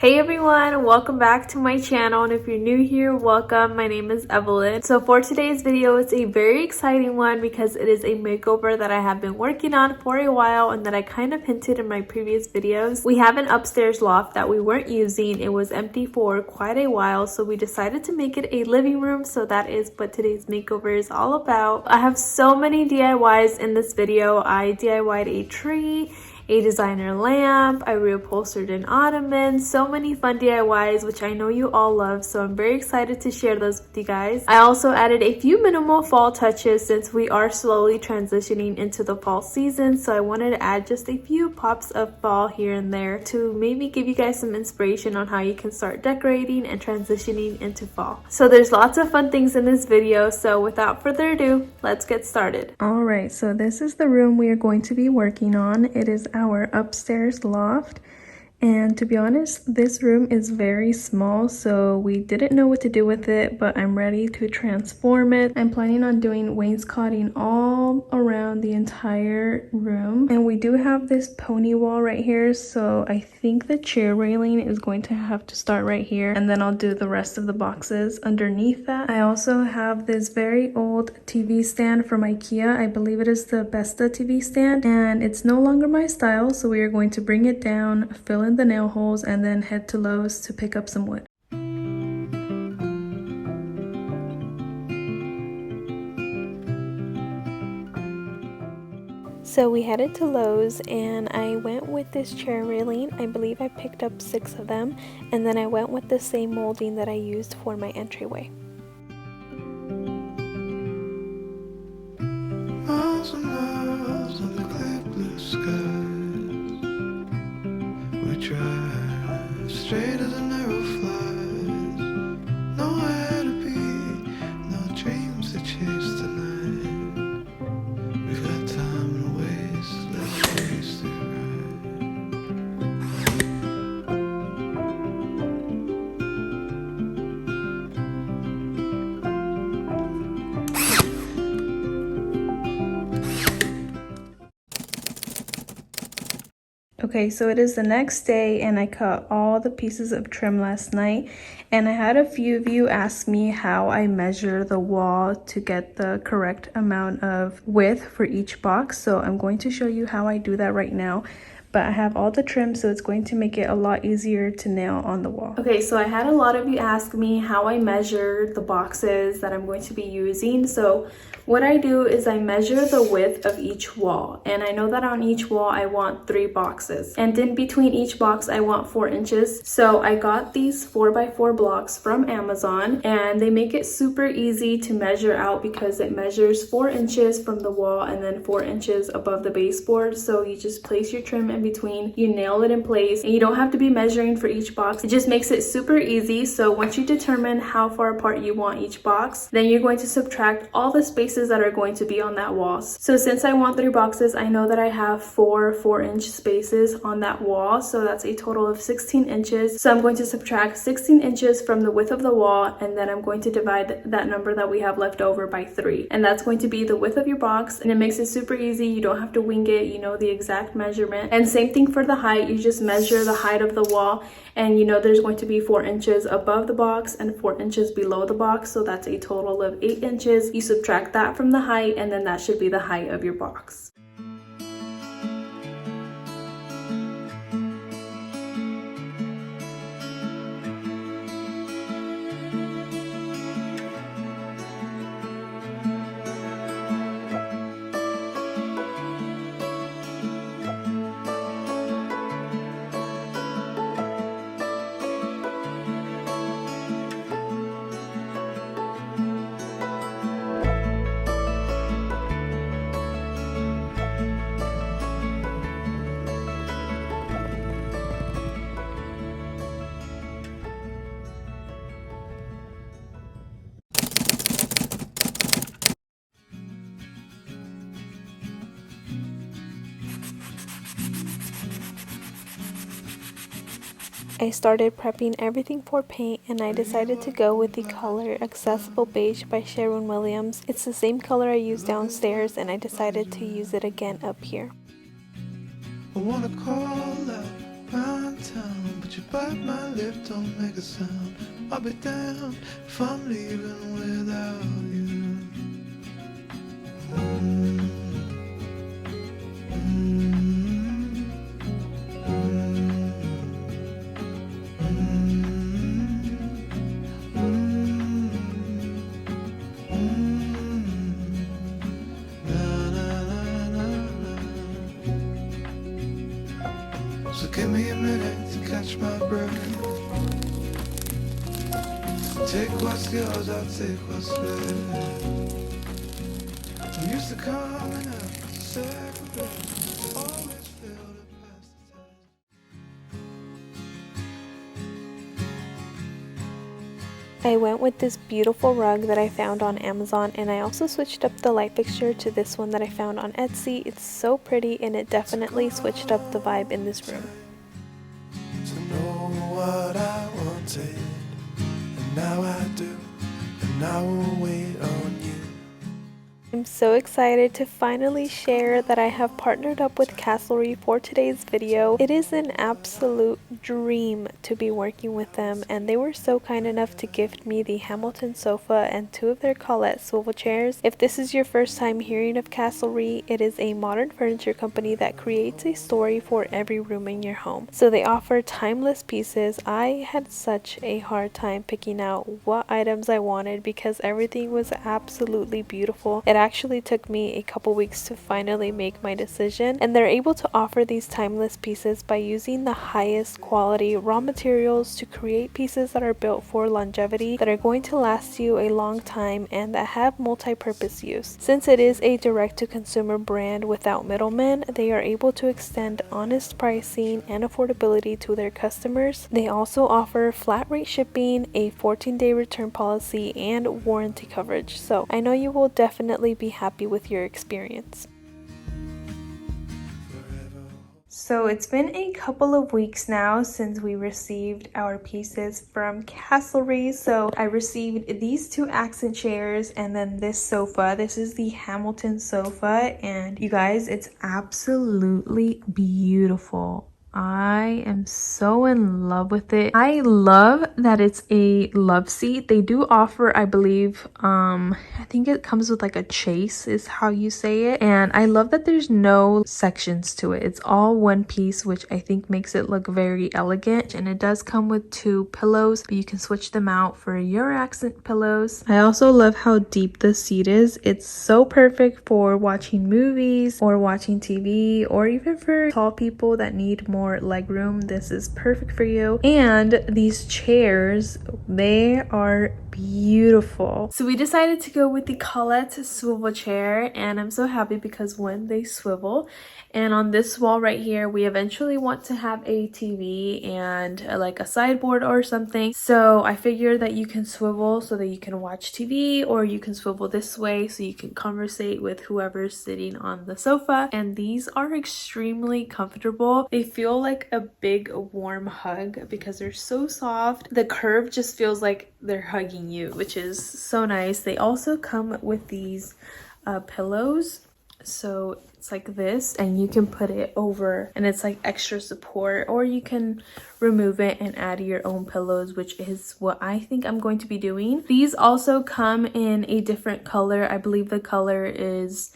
Hey everyone, welcome back to my channel, and if you're new here, welcome. My name is Evelyn. So for today's video, it's a very exciting one because it is a makeover that I have been working on for a while and that I kind of hinted in my previous videos. We have an upstairs loft that we weren't using. It was empty for quite a while, so we decided to make it a living room. So that is what today's makeover is all about. I have so many DIYs in this video. I DIY'd a tree, a designer lamp, I reupholstered an Ottoman, so many fun DIYs which I know you all love, so I'm very excited to share those with you guys. I also added a few minimal fall touches since we are slowly transitioning into the fall season, so I wanted to add just a few pops of fall here and there to maybe give you guys some inspiration on how you can start decorating and transitioning into fall. So there's lots of fun things in this video, so without further ado, let's get started. Alright, so this is the room we are going to be working on. It is our upstairs loft, and to be honest, this room is very small, so we didn't know what to do with it, but I'm ready to transform it. I'm planning on doing wainscoting all around the entire room, and we do have this pony wall right here, so I think the chair railing is going to have to start right here, and then I'll do the rest of the boxes underneath that. I also have this very old TV stand from IKEA. I believe it is the Besta TV stand, and it's no longer my style, so we are going to bring it down, fill in the nail holes, and then head to Lowe's to pick up some wood. So we headed to Lowe's and I went with this chair railing. I believe I picked up 6 of them, and then I went with the same molding that I used for my entryway. Miles and miles of the clear blue skies. We drive straight as an arrow flies. Nowhere to be, no dreams to chase tonight. We've got time to waste, let's taste it Okay, so it is the next day and I cut all the pieces of trim last night, and I had a few of you ask me how I measure the wall to get the correct amount of width for each box. So I'm going to show you how I do that right now. But I have all the trim, so it's going to make it a lot easier to nail on the wall. Okay, so I had a lot of you ask me how I measure the boxes that I'm going to be using. So what I do is I measure the width of each wall, and I know that on each wall I want 3 boxes, and in between each box I want 4 inches. So I got these 4x4 blocks from Amazon, and they make it super easy to measure out because it measures 4 inches from the wall and then 4 inches above the baseboard. So you just place your trim in between, you nail it in place, and you don't have to be measuring for each box. It just makes it super easy. So once you determine how far apart you want each box, then you're going to subtract all the spaces that are going to be on that wall. So since I want 3 boxes, I know that I have 4 4-inch spaces on that wall, so that's a total of 16 inches. So I'm going to subtract 16 inches from the width of the wall, and then I'm going to divide that number that we have left over by 3, and that's going to be the width of your box. And it makes it super easy. You don't have to wing it, you know the exact measurement. And same thing for the height. You just measure the height of the wall, and you know there's going to be 4 inches above the box and 4 inches below the box, so that's a total of 8 inches. You subtract that from the height, and then that should be the height of your box. I started prepping everything for paint, and I decided to go with the color Accessible Beige by Sharon Williams. It's the same color I used downstairs, and I decided to use it again up here. I wanna call out around town, but you bite my lip, don't make a sound. I'll be damned if I'm leaving without you. So give me a minute to catch my breath. Take what's yours, I'll take what's left. We used to come and have second best. Always fail to pass the test. I went with this beautiful rug that I found on Amazon, and I also switched up the light fixture to this one that I found on Etsy. It's so pretty, and it definitely switched up the vibe in this room. To know what I wanted, and now I do, and I will wait on you. I'm so excited to finally share that I have partnered up with Castlery for today's video. It is an absolute dream to be working with them, and they were so kind enough to gift me the Hamilton sofa and 2 of their Colette swivel chairs. If this is your first time hearing of Castlery, it is a modern furniture company that creates a story for every room in your home. So they offer timeless pieces. I had such a hard time picking out what items I wanted because everything was absolutely beautiful. It actually took me a couple weeks to finally make my decision, and they're able to offer these timeless pieces by using the highest quality raw materials to create pieces that are built for longevity, that are going to last you a long time, and that have multi-purpose use. Since it is a direct-to-consumer brand without middlemen, they are able to extend honest pricing and affordability to their customers. They also offer flat rate shipping, a 14-day return policy, and warranty coverage. So I know you will definitely be happy with your experience. So it's been a couple of weeks now since we received our pieces from Castlery. So I received these 2 accent chairs and then this sofa. This is the Hamilton sofa, and you guys, it's absolutely beautiful. I am so in love with it. I love that it's a love seat. They do offer, I believe, I think it comes with like a chase is how you say it. And I love that there's no sections to it. It's all one piece, which I think makes it look very elegant. And it does come with 2 pillows, but you can switch them out for your accent pillows. I also love how deep the seat is. It's so perfect for watching movies or watching TV, or even for tall people that need more leg room. This is perfect for you. And these chairs, they are beautiful. So we decided to go with the Colette swivel chair, and I'm so happy because when they swivel, and on this wall right here, we eventually want to have a TV and like a sideboard or something. So I figured that you can swivel so that you can watch TV, or you can swivel this way so you can conversate with whoever's sitting on the sofa. And these are extremely comfortable. They feel like a big warm hug because they're so soft. The curve just feels like they're hugging you, which is so nice. They also come with these pillows. So it's like this, and you can put it over, and it's like extra support, or you can remove it and add your own pillows, which is what I think I'm going to be doing. These also come in a different color. I believe the color is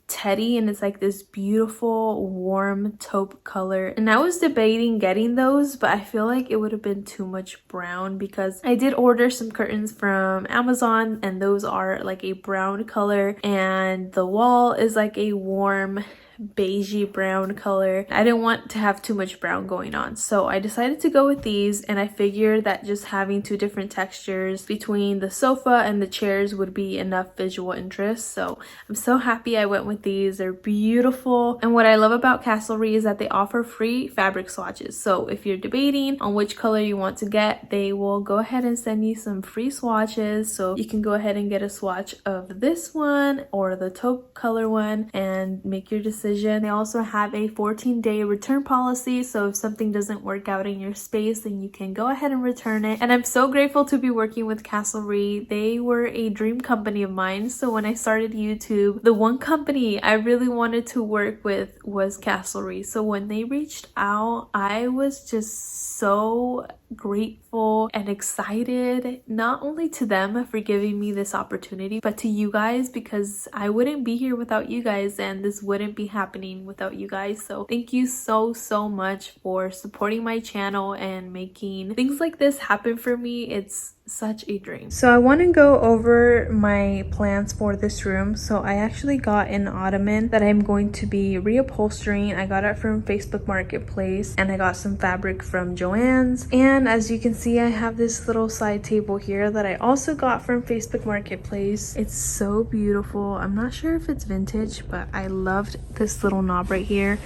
Teddy, and it's like this beautiful warm taupe color. And I was debating getting those, but I feel like it would have been too much brown because I did order some curtains from Amazon, and those are like a brown color, and the wall is like a warm beigey brown color. I didn't want to have too much brown going on, so I decided to go with these, and I figured that just having 2 different textures between the sofa and the chairs would be enough visual interest. So I'm so happy I went with these. They're beautiful, and what I love about Castlery is that they offer free fabric swatches. So if you're debating on which color you want to get, they will go ahead and send you some free swatches, so you can go ahead and get a swatch of this one or the taupe color one and make your decision decision. They also have a 14-day return policy, so if something doesn't work out in your space, then you can go ahead and return it. And I'm so grateful to be working with Castlery. They were a dream company of mine. So when I started YouTube, the one company I really wanted to work with was Castlery. So when they reached out, I was just so grateful and excited, not only to them for giving me this opportunity, but to you guys, because I wouldn't be here without you guys, and this wouldn't be happening without you guys. So thank you so much for supporting my channel and making things like this happen for me. It's such a dream. So I want to go over my plans for this room. So I actually got an Ottoman that I'm going to be reupholstering. I got it from Facebook Marketplace, and I got some fabric from Joann's. And as you can see, I have this little side table here that I also got from Facebook Marketplace. It's so beautiful. I'm not sure if it's vintage, but I loved this little knob right here.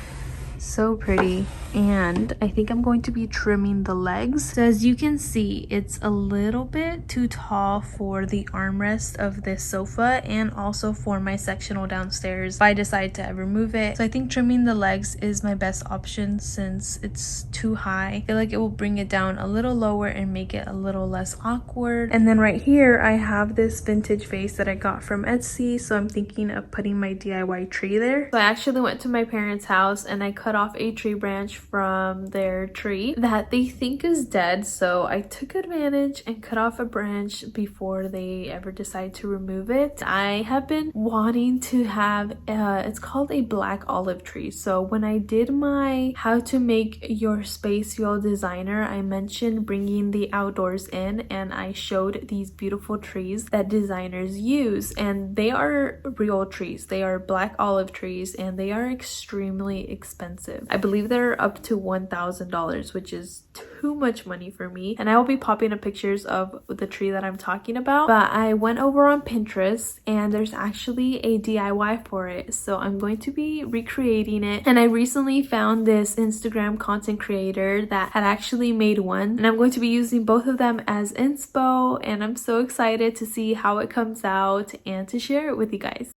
So pretty. And I think I'm going to be trimming the legs. So as you can see, it's a little bit too tall for the armrest of this sofa and also for my sectional downstairs if I decide to ever move it. So I think trimming the legs is my best option since it's too high. I feel like it will bring it down a little lower and make it a little less awkward. And then right here I have this vintage vase that I got from Etsy, so I'm thinking of putting my DIY tree there. So I actually went to my parents' house and I cut off a tree branch from their tree that they think is dead, so I took advantage and cut off a branch before they ever decide to remove it. I have been wanting to have it's called a black olive tree. So when I did my how to make your space your designer, I mentioned bringing the outdoors in, and I showed these beautiful trees that designers use, and they are real trees. They are black olive trees, and they are extremely expensive. I believe they're up to $1,000, which is too much money for me, and I will be popping up pictures of the tree that I'm talking about. But I went over on Pinterest and there's actually a DIY for it, so I'm going to be recreating it. And I recently found this Instagram content creator that had actually made one, and I'm going to be using both of them as inspo, and I'm so excited to see how it comes out and to share it with you guys.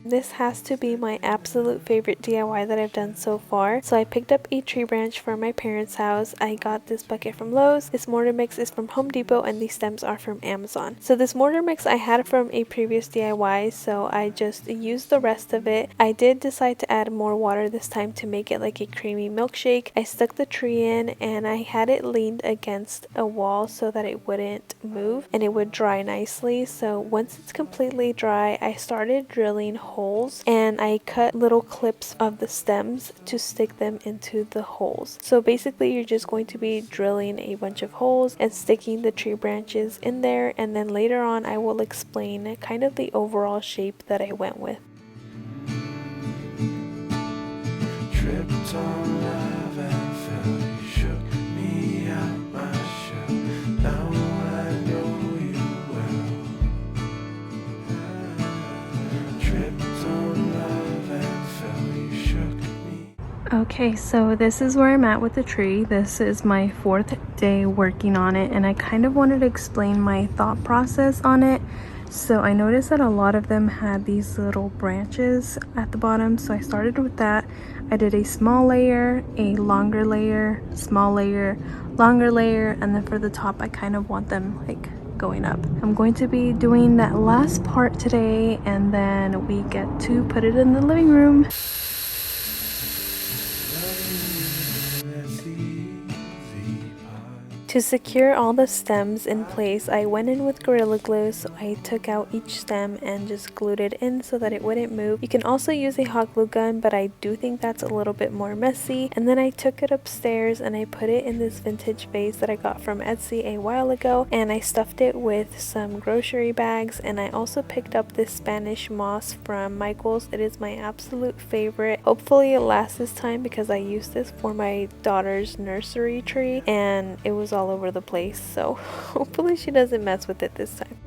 This has to be my absolute favorite DIY that I've done so far. So I picked up a tree branch from my parents' house. I got this bucket from Lowe's. This mortar mix is from Home Depot, and these stems are from Amazon. So this mortar mix I had from a previous DIY, so I just used the rest of it. I did decide to add more water this time to make it like a creamy milkshake. I stuck the tree in and I had it leaned against a wall so that it wouldn't move and it would dry nicely. So once it's completely dry, I started drilling holes, and I cut little clips of the stems to stick them into the holes. So basically you're just going to be drilling a bunch of holes and sticking the tree branches in there, and then later on I will explain kind of the overall shape that I went with. Tripped on love and fell, you shook me out my shell. Now I know you well. Tripped on love and fell, you shook me. Okay, so this is where I'm at with the tree. This is my 4th day working on it, and I kind of wanted to explain my thought process on it. So I noticed that a lot of them had these little branches at the bottom, so I started with that. I did a small layer, a longer layer, small layer, longer layer, and then for the top I kind of want them like going up. I'm going to be doing that last part today, and then we get to put it in the living room. To secure all the stems in place, I went in with Gorilla Glue, so I took out each stem and just glued it in so that it wouldn't move. You can also use a hot glue gun, but I do think that's a little bit more messy. And then I took it upstairs and I put it in this vintage vase that I got from Etsy a while ago, and I stuffed it with some grocery bags. And I also picked up this Spanish moss from Michael's. It is my absolute favorite. Hopefully it lasts this time because I used this for my daughter's nursery tree and it was all over the place, so hopefully she doesn't mess with it this time.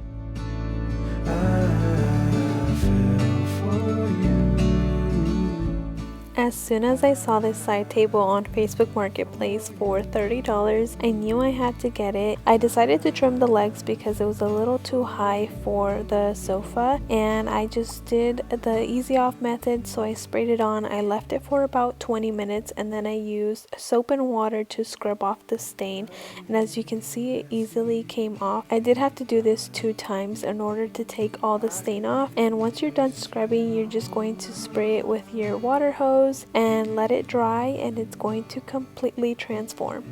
As soon as I saw this side table on Facebook Marketplace for $30, I knew I had to get it. I decided to trim the legs because it was a little too high for the sofa, and I just did the easy off method. So I sprayed it on, I left it for about 20 minutes, and then I used soap and water to scrub off the stain, and as you can see, it easily came off. I did have to do this 2 times in order to take all the stain off, and once you're done scrubbing, you're just going to spray it with your water hose and let it dry, and it's going to completely transform.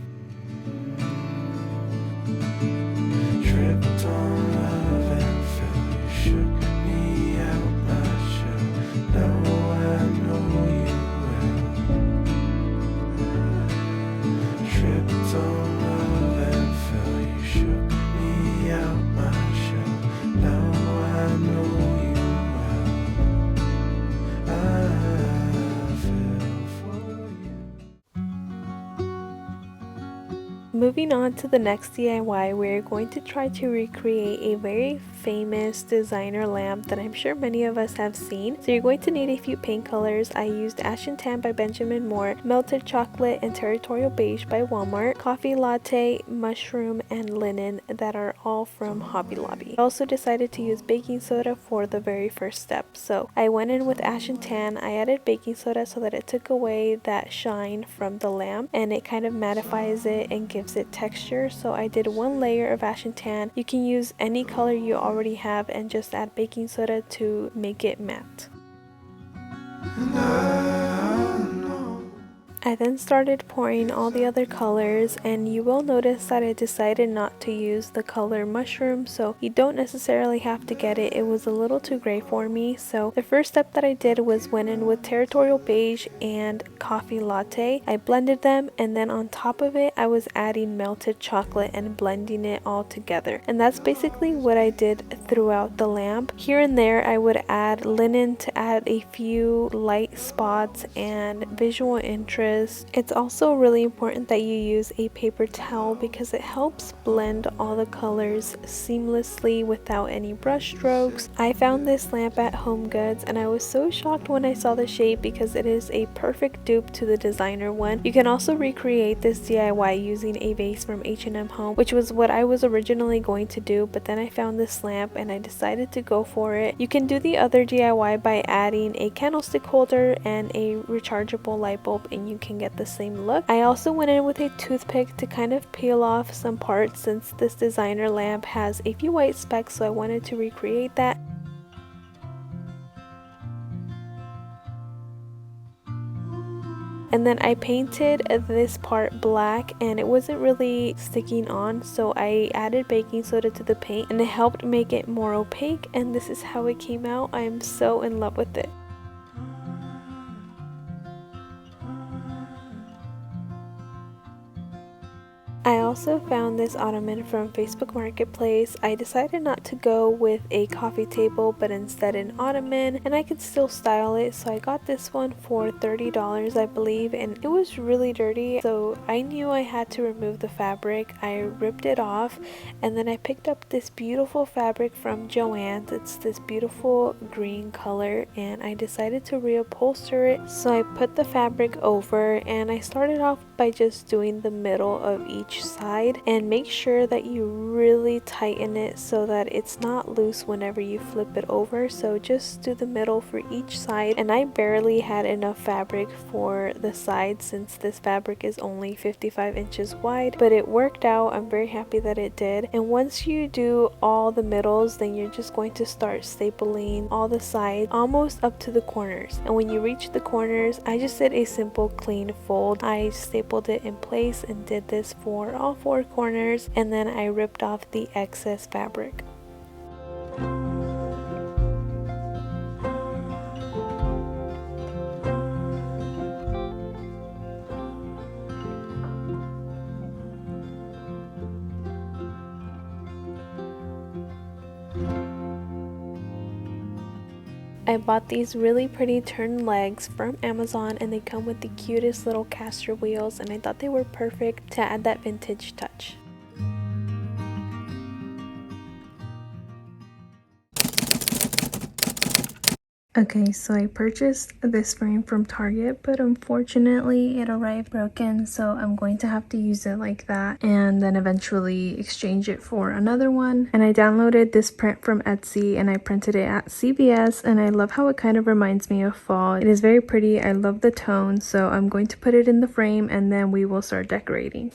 Tripped on love and fell. You shook me out my shell. Now I know you well. Tripped on love and fell. You shook me out my shell. Now I know you well. I fell for you. Moving on to the next DIY, we're going to try to recreate a very famous designer lamp that I'm sure many of us have seen. So you're going to need a few paint colors. I used Ash and Tan by Benjamin Moore, Melted Chocolate and Territorial Beige by Walmart, Coffee Latte, Mushroom, and Linen that are all from Hobby Lobby. I also decided to use baking soda for the very first step. So I went in with Ash and Tan. I added baking soda so that it took away that shine from the lamp, and it kind of mattifies it and gives it texture. So I did 1 layer of Ash and Tan. You can use any color you already have and just add baking soda to make it matte. I then started pouring all the other colors, and you will notice that I decided not to use the color Mushroom, so you don't necessarily have to get it. It was a little too gray for me. So the first step that I did was went in with Territorial Beige and Coffee Latte. I blended them, and then on top of it I was adding Melted Chocolate and blending it all together. And that's basically what I did throughout the lamp. Here and there I would add Linen to add a few light spots and visual interest. It's also really important that you use a paper towel because it helps blend all the colors seamlessly without any brush strokes. I found this lamp at HomeGoods, and I was so shocked when I saw the shape because it is a perfect dupe to the designer one. You can also recreate this DIY using a vase from H&M Home, which was what I was originally going to do, but then I found this lamp and I decided to go for it. You can do the other DIY by adding a candlestick holder and a rechargeable light bulb, and you can get the same look. I also went in with a toothpick to kind of peel off some parts since this designer lamp has a few white specks, so I wanted to recreate that. And then I painted this part black, and it wasn't really sticking on, so I added baking soda to the paint and it helped make it more opaque, and this is how it came out. I am so in love with it. I also found this Ottoman from Facebook Marketplace. I decided not to go with a coffee table but instead an Ottoman, and I could still style it, so I got this one for $30 I believe, and it was really dirty, so I knew I had to remove the fabric. I ripped it off, and then I picked up this beautiful fabric from Joann's. It's this beautiful green color, and I decided to reupholster it. So I put the fabric over, and I started off by just doing the middle of each side, and make sure that you really tighten it so that it's not loose whenever you flip it over. So just do the middle for each side, and I barely had enough fabric for the side since this fabric is only 55 inches wide, but it worked out. I'm very happy that it did. And once you do all the middles, then you're just going to start stapling all the sides almost up to the corners, and when you reach the corners, I just did a simple clean fold. I stapled it in place and did this for all 4 corners, and then I ripped off the excess fabric. I bought these really pretty turned legs from Amazon, and they come with the cutest little caster wheels, and I thought they were perfect to add that vintage touch. Okay, so I purchased this frame from Target, but unfortunately it arrived broken, so I'm going to have to use it like that and then eventually exchange it for another one. And I downloaded this print from Etsy and I printed it at CVS, and I love how it kind of reminds me of fall. It is very pretty. I love the tone, so I'm going to put it in the frame and then we will start decorating.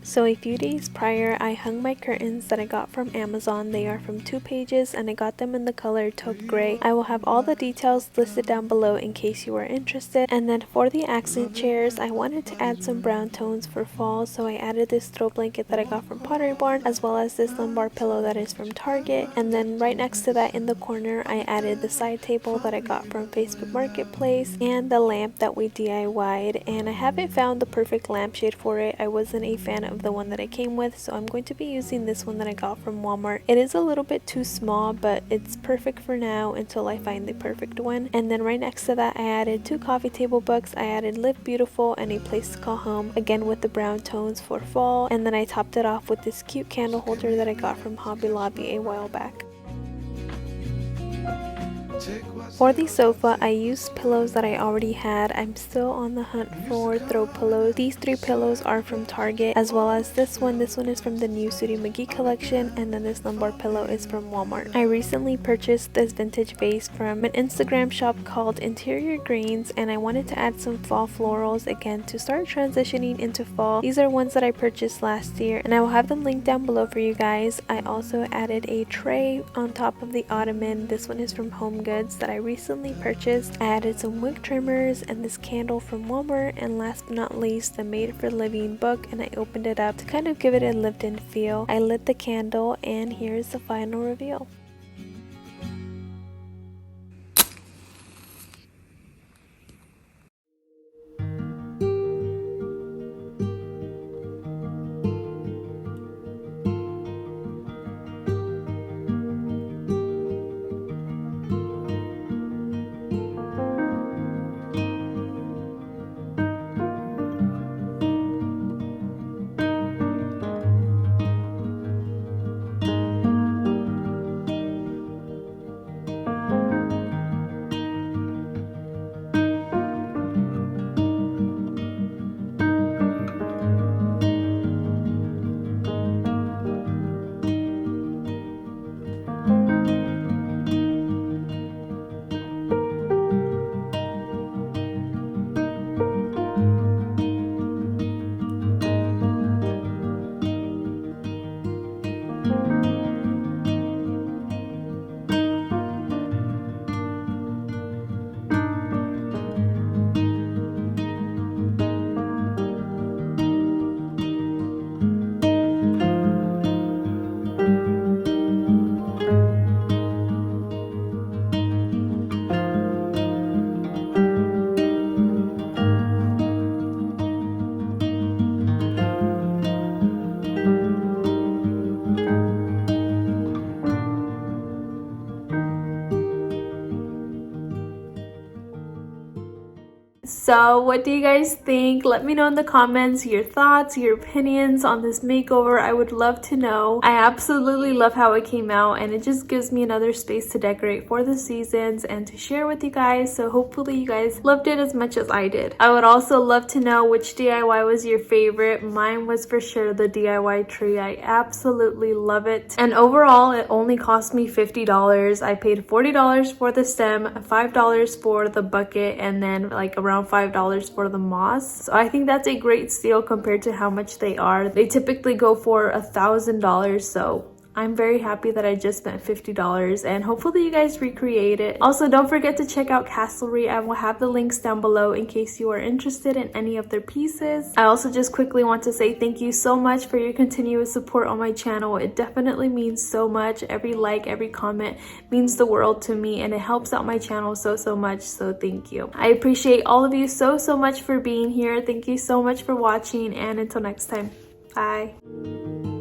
So a few days prior, I hung my curtains that I got from Amazon. They are from 2 Pages and I got them in the color taupe gray. I will have all the details listed down below in case you are interested. And then for the accent chairs, I wanted to add some brown tones for fall, so I added this throw blanket that I got from Pottery Barn, as well as this lumbar pillow that is from Target. And then right next to that in the corner, I added the side table that I got from Facebook Marketplace and the lamp that we DIY'd. And I haven't found the perfect lampshade for it. I wasn't a fan of the one that I came with, so I'm going to be using this one that I got from Walmart. It is a little bit too small, but it's perfect for now until I find the perfect one. And then right next to that, I added 2 coffee table books. I added Live Beautiful and A Place to Call Home, again with the brown tones for fall. And then I topped it off with this cute candle holder that I got from Hobby Lobby a while back. For the sofa, I used pillows that I already had. I'm still on the hunt for throw pillows. These 3 pillows are from Target, as well as this one. This one is from the new Sudi McGee collection, and then this lumbar pillow is from Walmart. I recently purchased this vintage vase from an Instagram shop called Interior Greens, and I wanted to add some fall florals again to start transitioning into fall. These are ones that I purchased last year, and I will have them linked down below for you guys. I also added a tray on top of the Ottoman. This one is from HomeGoods that I recently purchased. I added some wig trimmers and this candle from Walmart, and last but not least, the Made for Living book, and I opened it up to kind of give it a lived-in feel. I lit the candle, and here's the final reveal. So what do you guys think? Let me know in the comments your thoughts, your opinions on this makeover. I would love to know. I absolutely love how it came out, and it just gives me another space to decorate for the seasons and to share with you guys. So hopefully you guys loved it as much as I did. I would also love to know which DIY was your favorite. Mine was for sure the DIY tree. I absolutely love it. And overall, it only cost me $50. I paid $40 for the stem, $5 for the bucket, and then like around $5 for the moss. So I think that's a great steal compared to how much they are. They typically go for $1,000, so I'm very happy that I just spent $50 and hopefully you guys recreate it. Also, don't forget to check out Castlery. I will have the links down below in case you are interested in any of their pieces. I also just quickly want to say thank you so much for your continuous support on my channel. It definitely means so much. Every like, every comment means the world to me, and it helps out my channel so much, so thank you. I appreciate all of you so much for being here. Thank you so much for watching, and until next time, bye.